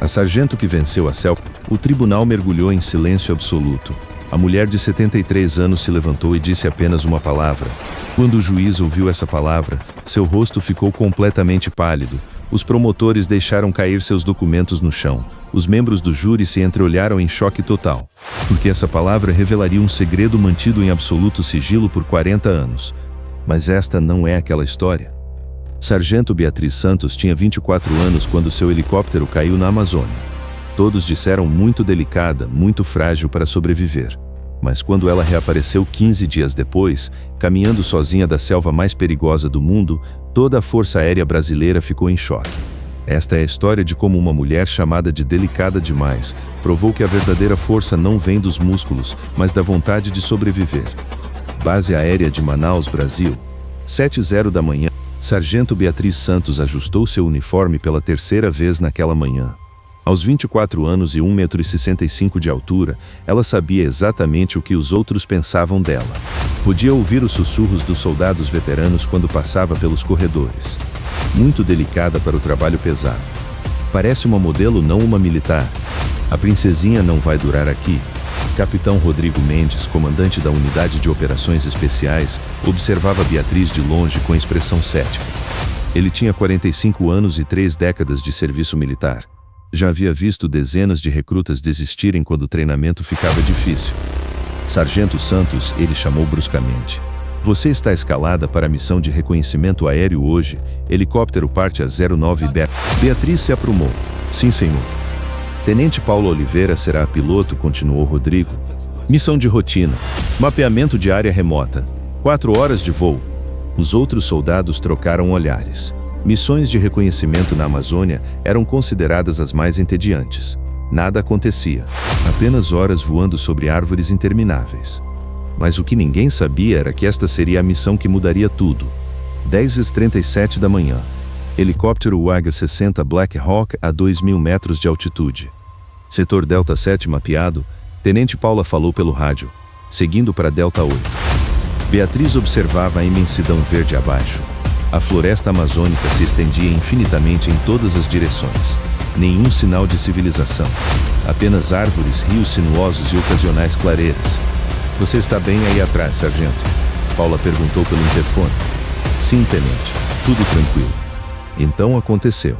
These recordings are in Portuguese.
A sargento que venceu a selva. O tribunal mergulhou em silêncio absoluto. A mulher de 73 anos se levantou e disse apenas uma palavra. Quando o juiz ouviu essa palavra, seu rosto ficou completamente pálido. Os promotores deixaram cair seus documentos no chão. Os membros do júri se entreolharam em choque total, porque essa palavra revelaria um segredo mantido em absoluto sigilo por 40 anos. Mas esta não é aquela história. Sargento Beatriz Santos tinha 24 anos quando seu helicóptero caiu na Amazônia. Todos disseram muito delicada, muito frágil para sobreviver. Mas quando ela reapareceu 15 dias depois, caminhando sozinha da selva mais perigosa do mundo, toda a Força Aérea Brasileira ficou em choque. Esta é a história de como uma mulher chamada de delicada demais provou que a verdadeira força não vem dos músculos, mas da vontade de sobreviver. Base Aérea de Manaus, Brasil. 7h da manhã. Sargento Beatriz Santos ajustou seu uniforme pela terceira vez naquela manhã. Aos 24 anos e 1,65 m de altura, ela sabia exatamente o que os outros pensavam dela. Podia ouvir os sussurros dos soldados veteranos quando passava pelos corredores. Muito delicada para o trabalho pesado. Parece uma modelo, não uma militar. A princesinha não vai durar aqui. Capitão Rodrigo Mendes, comandante da Unidade de Operações Especiais, observava Beatriz de longe com expressão cética. Ele tinha 45 anos e 3 décadas de serviço militar. Já havia visto dezenas de recrutas desistirem quando o treinamento ficava difícil. Sargento Santos, ele chamou bruscamente. Você está escalada para a missão de reconhecimento aéreo hoje. Helicóptero parte a 09 B. Beatriz se aprumou. Sim, senhor. Tenente Paulo Oliveira será piloto, continuou Rodrigo. Missão de rotina. Mapeamento de área remota. 4 horas de voo. Os outros soldados trocaram olhares. Missões de reconhecimento na Amazônia eram consideradas as mais entediantes. Nada acontecia. Apenas horas voando sobre árvores intermináveis. Mas o que ninguém sabia era que esta seria a missão que mudaria tudo. 10h37 da manhã. Helicóptero UH-60 Black Hawk a 2.000 metros de altitude. Setor Delta 7 mapeado. Tenente Paula falou pelo rádio, seguindo para Delta 8. Beatriz observava a imensidão verde abaixo. A floresta amazônica se estendia infinitamente em todas as direções. Nenhum sinal de civilização. Apenas árvores, rios sinuosos e ocasionais clareiras. Você está bem aí atrás, sargento? Paula perguntou pelo interfone. Sim, tenente. Tudo tranquilo. Então aconteceu.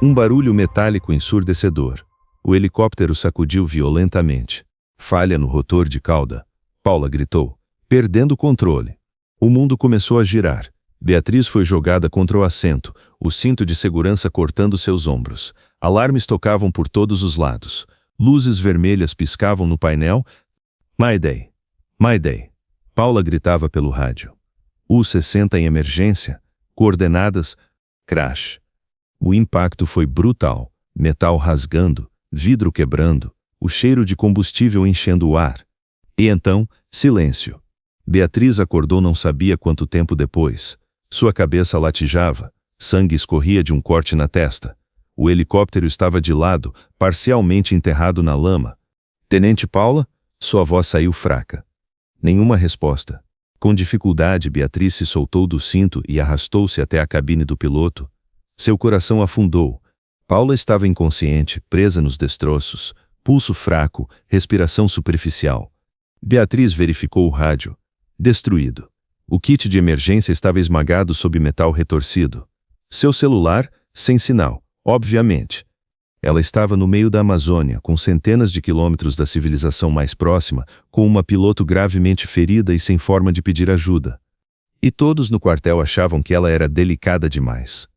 Um barulho metálico ensurdecedor. O helicóptero sacudiu violentamente. Falha no rotor de cauda. Paula gritou, perdendo o controle. O mundo começou a girar. Beatriz foi jogada contra o assento, o cinto de segurança cortando seus ombros. Alarmes tocavam por todos os lados. Luzes vermelhas piscavam no painel. Mayday! Mayday! Paula gritava pelo rádio. U-60 em emergência. Coordenadas. Crash. O impacto foi brutal. Metal rasgando, vidro quebrando, o cheiro de combustível enchendo o ar. E então, silêncio. Beatriz acordou não sabia quanto tempo depois. Sua cabeça latejava, sangue escorria de um corte na testa. O helicóptero estava de lado, parcialmente enterrado na lama. Tenente Paula? Sua voz saiu fraca. Nenhuma resposta. Com dificuldade, Beatriz se soltou do cinto e arrastou-se até a cabine do piloto. Seu coração afundou. Paula estava inconsciente, presa nos destroços, pulso fraco, respiração superficial. Beatriz verificou o rádio. Destruído. O kit de emergência estava esmagado sob metal retorcido. Seu celular, sem sinal, obviamente. Ela estava no meio da Amazônia, com centenas de quilômetros da civilização mais próxima, com uma piloto gravemente ferida e sem forma de pedir ajuda. E todos no quartel achavam que ela era delicada demais.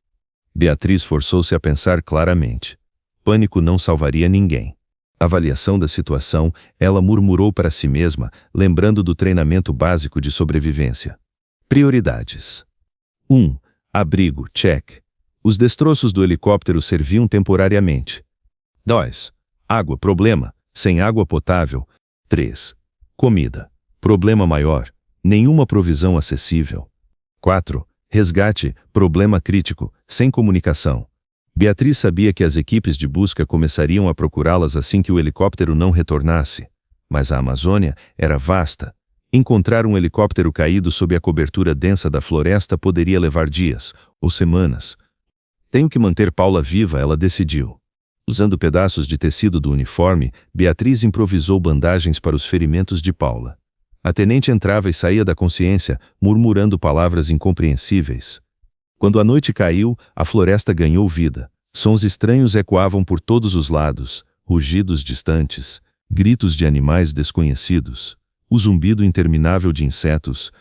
Beatriz forçou-se a pensar claramente. Pânico não salvaria ninguém. Avaliação da situação, ela murmurou para si mesma, lembrando do treinamento básico de sobrevivência. Prioridades. 1. Abrigo, check. Os destroços do helicóptero serviam temporariamente. 2. Água, problema, sem água potável. 3. Comida. Problema maior, nenhuma provisão acessível. 4. Resgate, problema crítico, sem comunicação. Beatriz sabia que as equipes de busca começariam a procurá-las assim que o helicóptero não retornasse. Mas a Amazônia era vasta. Encontrar um helicóptero caído sob a cobertura densa da floresta poderia levar dias, ou semanas. Tenho que manter Paula viva, ela decidiu. Usando pedaços de tecido do uniforme, Beatriz improvisou bandagens para os ferimentos de Paula. A tenente entrava e saía da consciência, murmurando palavras incompreensíveis. Quando a noite caiu, a floresta ganhou vida. Sons estranhos ecoavam por todos os lados, rugidos distantes, gritos de animais desconhecidos, o zumbido interminável de insetos.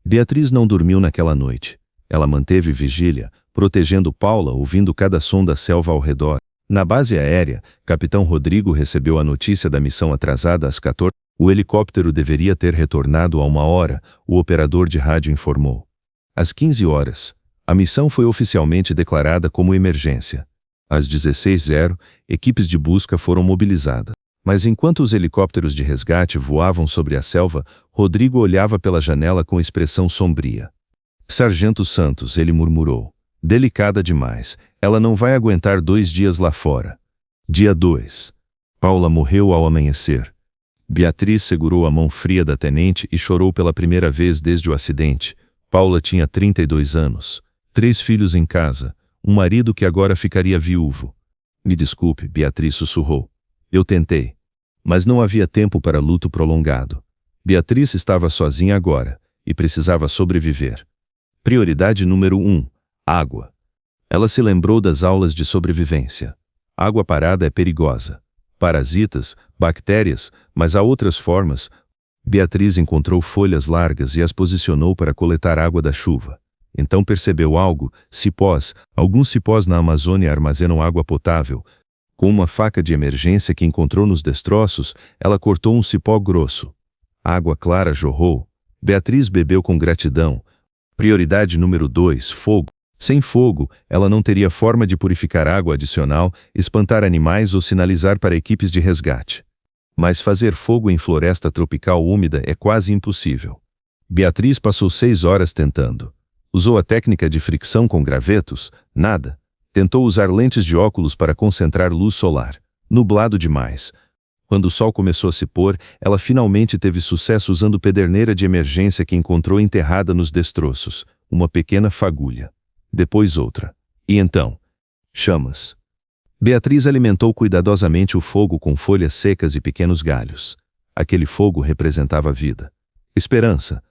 Beatriz não dormiu naquela noite. Ela manteve vigília, protegendo Paula, ouvindo cada som da selva ao redor. Na base aérea, Capitão Rodrigo recebeu a notícia da missão atrasada às 14. O helicóptero deveria ter retornado a 1 hora, o operador de rádio informou. Às 15 horas, a missão foi oficialmente declarada como emergência. Às 16h, equipes de busca foram mobilizadas. Mas enquanto os helicópteros de resgate voavam sobre a selva, Rodrigo olhava pela janela com expressão sombria. Sargento Santos, ele murmurou. Delicada demais. Ela não vai aguentar 2 dias lá fora. Dia 2. Paula morreu ao amanhecer. Beatriz segurou a mão fria da tenente e chorou pela primeira vez desde o acidente. Paula tinha 32 anos, 3 filhos em casa, um marido que agora ficaria viúvo. Me desculpe, Beatriz sussurrou. Eu tentei. Mas não havia tempo para luto prolongado. Beatriz estava sozinha agora e precisava sobreviver. Prioridade número 1. Água. Ela se lembrou das aulas de sobrevivência. Água parada é perigosa. Parasitas, bactérias, mas há outras formas. Beatriz encontrou folhas largas e as posicionou para coletar água da chuva. Então percebeu algo: cipós. Alguns cipós na Amazônia armazenam água potável. Com uma faca de emergência que encontrou nos destroços, ela cortou um cipó grosso. A água clara jorrou. Beatriz bebeu com gratidão. Prioridade número 2, fogo. Sem fogo, ela não teria forma de purificar água adicional, espantar animais ou sinalizar para equipes de resgate. Mas fazer fogo em floresta tropical úmida é quase impossível. Beatriz passou 6 horas tentando. Usou a técnica de fricção com gravetos? Nada. Tentou usar lentes de óculos para concentrar luz solar. Nublado demais. Quando o sol começou a se pôr, ela finalmente teve sucesso usando pederneira de emergência que encontrou enterrada nos destroços. Uma pequena fagulha. Depois outra. E então? Chamas. Beatriz alimentou cuidadosamente o fogo com folhas secas e pequenos galhos. Aquele fogo representava vida. Esperança.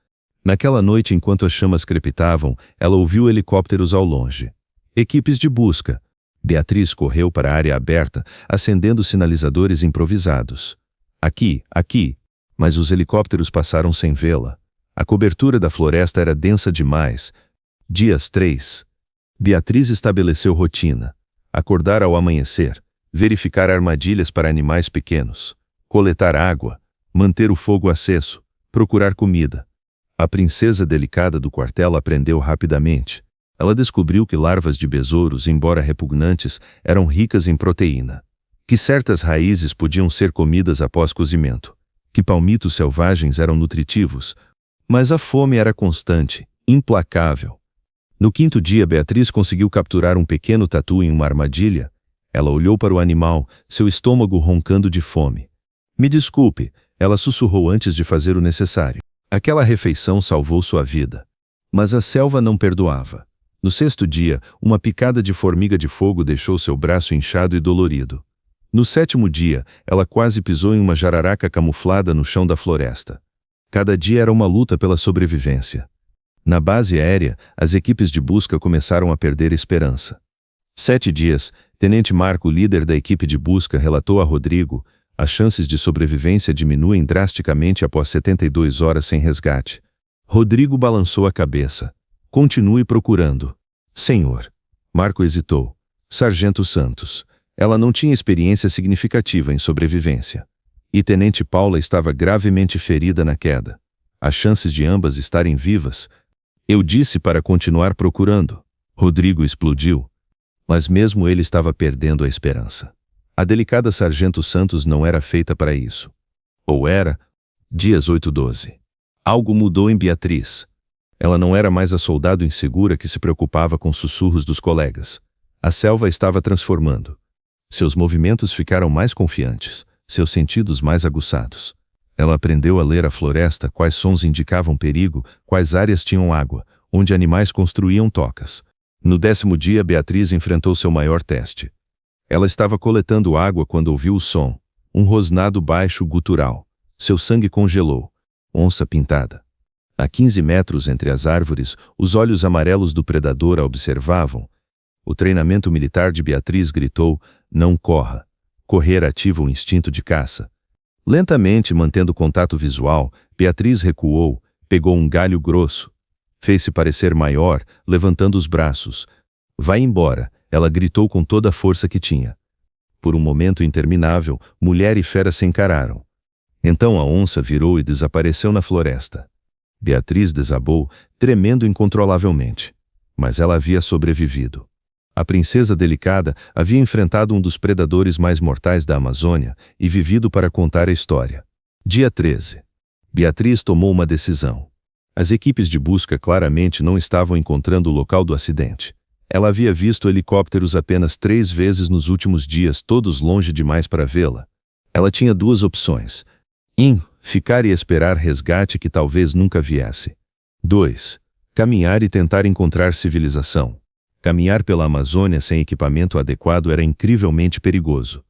Naquela noite, enquanto as chamas crepitavam, ela ouviu helicópteros ao longe. Equipes de busca. Beatriz correu para a área aberta, acendendo sinalizadores improvisados. Aqui, aqui. Mas os helicópteros passaram sem vê-la. A cobertura da floresta era densa demais. Dias 3. Beatriz estabeleceu rotina. Acordar ao amanhecer, verificar armadilhas para animais pequenos, coletar água, manter o fogo aceso, procurar comida. A princesa delicada do quartel aprendeu rapidamente. Ela descobriu que larvas de besouros, embora repugnantes, eram ricas em proteína. Que certas raízes podiam ser comidas após cozimento. Que palmitos selvagens eram nutritivos. Mas a fome era constante, implacável. No 5º dia, Beatriz conseguiu capturar um pequeno tatu em uma armadilha. Ela olhou para o animal, seu estômago roncando de fome. Me desculpe, ela sussurrou antes de fazer o necessário. Aquela refeição salvou sua vida. Mas a selva não perdoava. No 6º dia, uma picada de formiga de fogo deixou seu braço inchado e dolorido. No 7º dia, ela quase pisou em uma jararaca camuflada no chão da floresta. Cada dia era uma luta pela sobrevivência. Na base aérea, as equipes de busca começaram a perder esperança. 7 dias, Tenente Marco, líder da equipe de busca, relatou a Rodrigo: as chances de sobrevivência diminuem drasticamente após 72 horas sem resgate. Rodrigo balançou a cabeça. Continue procurando. Senhor. Marco hesitou. Sargento Santos. Ela não tinha experiência significativa em sobrevivência. E Tenente Paula estava gravemente ferida na queda. As chances de ambas estarem vivas. Eu disse para continuar procurando. Rodrigo explodiu. Mas mesmo ele estava perdendo a esperança. A delicada Sargento Santos não era feita para isso. Ou era? Dias 8-12. Algo mudou em Beatriz. Ela não era mais a soldado insegura que se preocupava com sussurros dos colegas. A selva estava transformando. Seus movimentos ficaram mais confiantes, seus sentidos mais aguçados. Ela aprendeu a ler a floresta, quais sons indicavam perigo, quais áreas tinham água, onde animais construíam tocas. No 10º dia, Beatriz enfrentou seu maior teste. Ela estava coletando água quando ouviu o som, um rosnado baixo gutural. Seu sangue congelou. Onça pintada. A 15 metros entre as árvores, os olhos amarelos do predador a observavam. O treinamento militar de Beatriz gritou: não corra. Correr ativa o instinto de caça. Lentamente, mantendo contato visual, Beatriz recuou, pegou um galho grosso. Fez-se parecer maior, levantando os braços. Vai embora, ela gritou com toda a força que tinha. Por um momento interminável, mulher e fera se encararam. Então a onça virou e desapareceu na floresta. Beatriz desabou, tremendo incontrolavelmente. Mas ela havia sobrevivido. A princesa delicada havia enfrentado um dos predadores mais mortais da Amazônia e vivido para contar a história. Dia 13. Beatriz tomou uma decisão. As equipes de busca claramente não estavam encontrando o local do acidente. Ela havia visto helicópteros apenas 3 vezes nos últimos dias, todos longe demais para vê-la. Ela tinha 2 opções. 1. Ficar e esperar resgate que talvez nunca viesse. 2. Caminhar e tentar encontrar civilização. Caminhar pela Amazônia sem equipamento adequado era incrivelmente perigoso.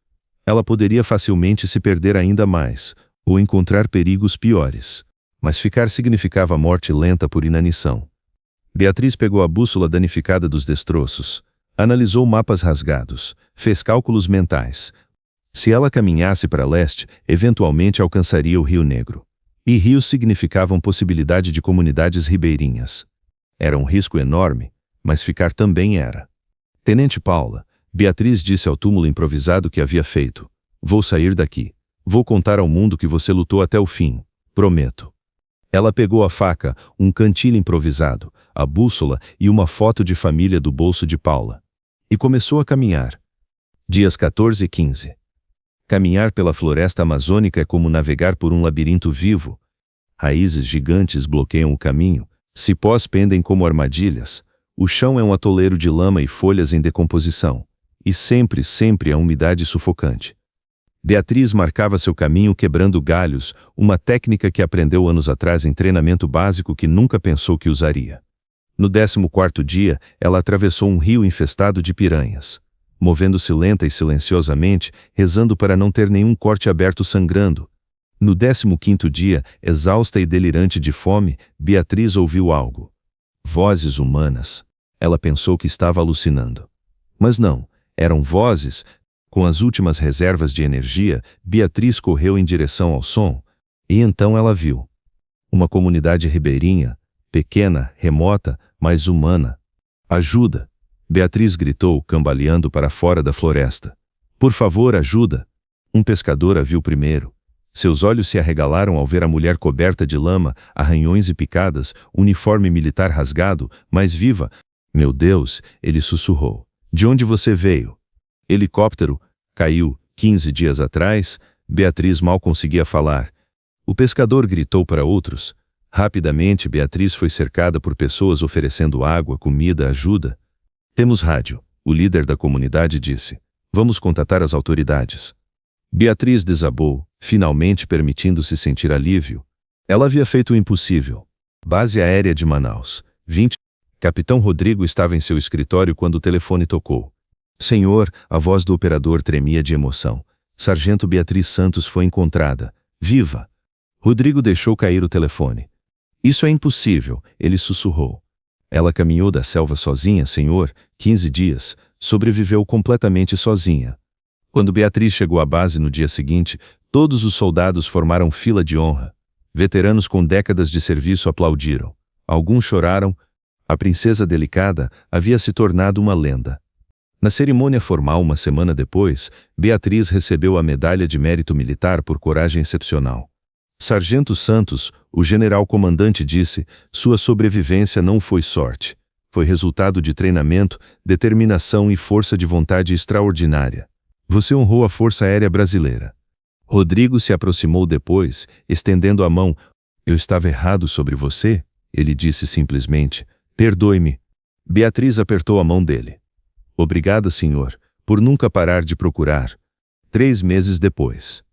Ela poderia facilmente se perder ainda mais, ou encontrar perigos piores. Mas ficar significava morte lenta por inanição. Beatriz pegou a bússola danificada dos destroços, analisou mapas rasgados, fez cálculos mentais. Se ela caminhasse para leste, eventualmente alcançaria o Rio Negro. E rios significavam possibilidade de comunidades ribeirinhas. Era um risco enorme, mas ficar também era. Tenente Paula, Beatriz disse ao túmulo improvisado que havia feito. Vou sair daqui. Vou contar ao mundo que você lutou até o fim. Prometo. Ela pegou a faca, um cantil improvisado, a bússola e uma foto de família do bolso de Paula. E começou a caminhar. Dias 14 e 15. Caminhar pela floresta amazônica é como navegar por um labirinto vivo. Raízes gigantes bloqueiam o caminho, cipós pendem como armadilhas. O chão é um atoleiro de lama e folhas em decomposição. E sempre, sempre a umidade sufocante. Beatriz marcava seu caminho quebrando galhos, uma técnica que aprendeu anos atrás em treinamento básico que nunca pensou que usaria. No 14º dia, ela atravessou um rio infestado de piranhas. Movendo-se lenta e silenciosamente, rezando para não ter nenhum corte aberto sangrando. No 15º dia, exausta e delirante de fome, Beatriz ouviu algo. Vozes humanas. Ela pensou que estava alucinando. Mas não, eram vozes. Com as últimas reservas de energia, Beatriz correu em direção ao som. E então ela viu. Uma comunidade ribeirinha, pequena, remota, mas humana. Ajuda! Beatriz gritou, cambaleando para fora da floresta. Por favor, ajuda! Um pescador a viu primeiro. Seus olhos se arregalaram ao ver a mulher coberta de lama, arranhões e picadas, uniforme militar rasgado, mas viva. Meu Deus, ele sussurrou. De onde você veio? Helicóptero. Caiu, 15 dias atrás. Beatriz mal conseguia falar. O pescador gritou para outros. Rapidamente, Beatriz foi cercada por pessoas oferecendo água, comida, ajuda. Temos rádio, o líder da comunidade disse. Vamos contatar as autoridades. Beatriz desabou, finalmente permitindo-se sentir alívio. Ela havia feito o impossível. Base aérea de Manaus, 20. Capitão Rodrigo estava em seu escritório quando o telefone tocou. Senhor, a voz do operador tremia de emoção. Sargento Beatriz Santos foi encontrada. Viva! Rodrigo deixou cair o telefone. Isso é impossível, ele sussurrou. Ela caminhou da selva sozinha, senhor, 15 dias, sobreviveu completamente sozinha. Quando Beatriz chegou à base no dia seguinte, todos os soldados formaram fila de honra. Veteranos com décadas de serviço aplaudiram. Alguns choraram. A princesa delicada havia se tornado uma lenda. Na cerimônia formal, uma semana depois, Beatriz recebeu a Medalha de Mérito Militar por coragem excepcional. Sargento Santos, o general-comandante disse, sua sobrevivência não foi sorte. Foi resultado de treinamento, determinação e força de vontade extraordinária. Você honrou a Força Aérea Brasileira. Rodrigo se aproximou depois, estendendo a mão. Eu estava errado sobre você? Ele disse simplesmente. Perdoe-me. Beatriz apertou a mão dele. Obrigada, senhor, por nunca parar de procurar. 3 meses depois.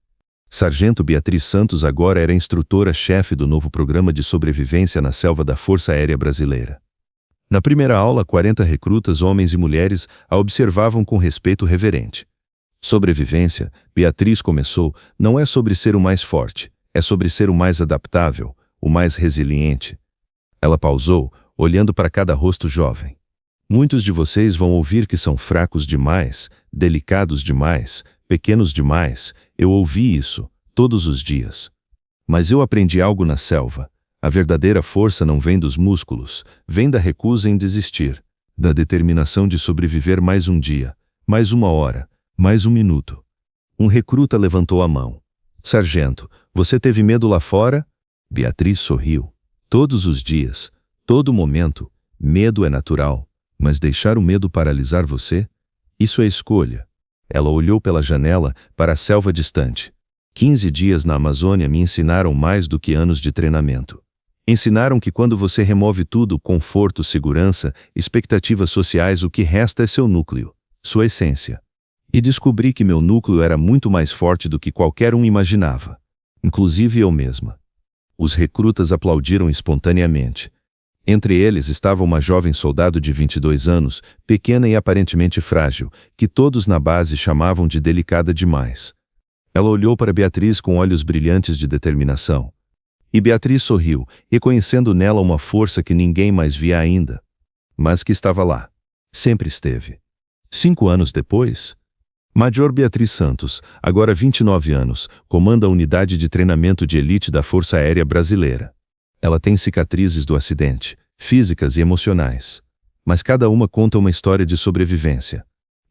Sargento Beatriz Santos agora era instrutora-chefe do novo programa de sobrevivência na selva da Força Aérea Brasileira. Na primeira aula, 40 recrutas, homens e mulheres, a observavam com respeito reverente. Sobrevivência, Beatriz começou, não é sobre ser o mais forte, é sobre ser o mais adaptável, o mais resiliente. Ela pausou, olhando para cada rosto jovem. Muitos de vocês vão ouvir que são fracos demais, delicados demais, pequenos demais. Eu ouvi isso, todos os dias. Mas eu aprendi algo na selva. A verdadeira força não vem dos músculos, vem da recusa em desistir, da determinação de sobreviver mais um dia, mais uma hora, mais um minuto. Um recruta levantou a mão. Sargento, você teve medo lá fora? Beatriz sorriu. Todos os dias, todo momento, medo é natural. Mas deixar o medo paralisar você? Isso é escolha. Ela olhou pela janela para a selva distante. 15 dias na Amazônia me ensinaram mais do que anos de treinamento. Ensinaram que quando você remove tudo, conforto, segurança, expectativas sociais, o que resta é seu núcleo, sua essência. E descobri que meu núcleo era muito mais forte do que qualquer um imaginava. Inclusive eu mesma. Os recrutas aplaudiram espontaneamente. Entre eles estava uma jovem soldado de 22 anos, pequena e aparentemente frágil, que todos na base chamavam de delicada demais. Ela olhou para Beatriz com olhos brilhantes de determinação. E Beatriz sorriu, reconhecendo nela uma força que ninguém mais via ainda. Mas que estava lá. Sempre esteve. 5 anos depois, Major Beatriz Santos, agora 29 anos, comanda a unidade de treinamento de elite da Força Aérea Brasileira. Ela tem cicatrizes do acidente, físicas e emocionais. Mas cada uma conta uma história de sobrevivência.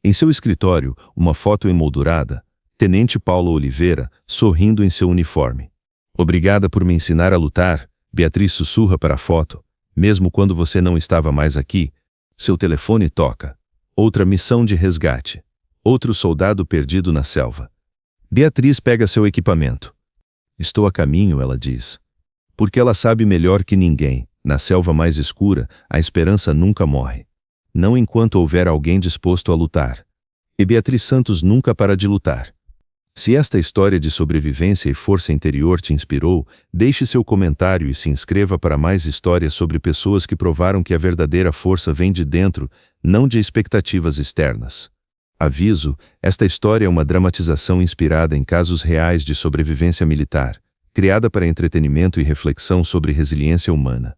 Em seu escritório, uma foto emoldurada, Tenente Paulo Oliveira, sorrindo em seu uniforme. Obrigada por me ensinar a lutar, Beatriz sussurra para a foto. Mesmo quando você não estava mais aqui, seu telefone toca. Outra missão de resgate. Outro soldado perdido na selva. Beatriz pega seu equipamento. Estou a caminho, ela diz. Porque ela sabe melhor que ninguém, na selva mais escura, a esperança nunca morre. Não enquanto houver alguém disposto a lutar. E Beatriz Santos nunca para de lutar. Se esta história de sobrevivência e força interior te inspirou, deixe seu comentário e se inscreva para mais histórias sobre pessoas que provaram que a verdadeira força vem de dentro, não de expectativas externas. Aviso, esta história é uma dramatização inspirada em casos reais de sobrevivência militar, criada para entretenimento e reflexão sobre resiliência humana.